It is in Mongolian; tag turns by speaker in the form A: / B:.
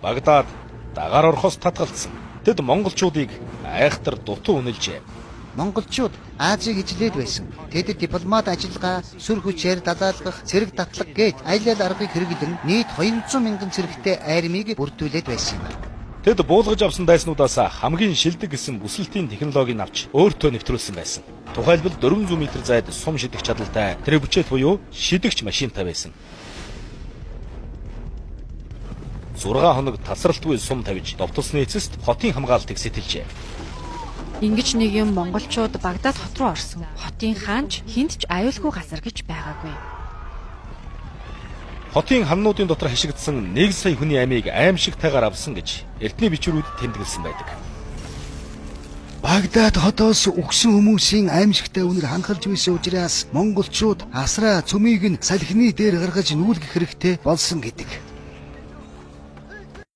A: Багдад дагаар орохоос татгалцсан. Тэд монголчуудыг айхтар дутуу үнэлжээ.
B: Монголчууд Азийг хичлээд байсан. Тэд дипломат ажиллагаа, сүр хүчээр далаалгах, цэрэг татлаг гээд аялал аргыг хэрэглэн нийт 200 мянган цэрэгтэй армийг бүрдүүлээд байсан юм.
A: Тэд буулгаж авсан дайснуудаас хамгийн шилдэг гэсэн бүсэлтийн технологиг авч өөртөө нэвтрүүлсэн байсан. Тухайлбал 400 м зайд сум шидэх чадалтай трибучет буюу шидэгч машинтай байсан. 6 хоног тасралтгүй сум тавьж довтолсны эцэст хотын хамгаалалтыг сэтэлжээ.
C: Ингэж нэг юм монголчууд Багдад хот руу орсон. Хотын хаанч хинт ч аюулгүй газар гэж байгаагүй.
A: Хотын хамнуудын дотор хашигдсан 1 сая хүний амийг аимшигтайгаар авсан гэж эртний бичвэрүүд тэмдэглэсэн байдаг.
B: Багдад хотоос өгсөн хүмүүсийн аимшигтай үнэр ханхалж байсан учраас монголчууд асраа цөмийг нь салхины дээр гаргаж нүүлгэх хэрэгтэй болсон гэдэг.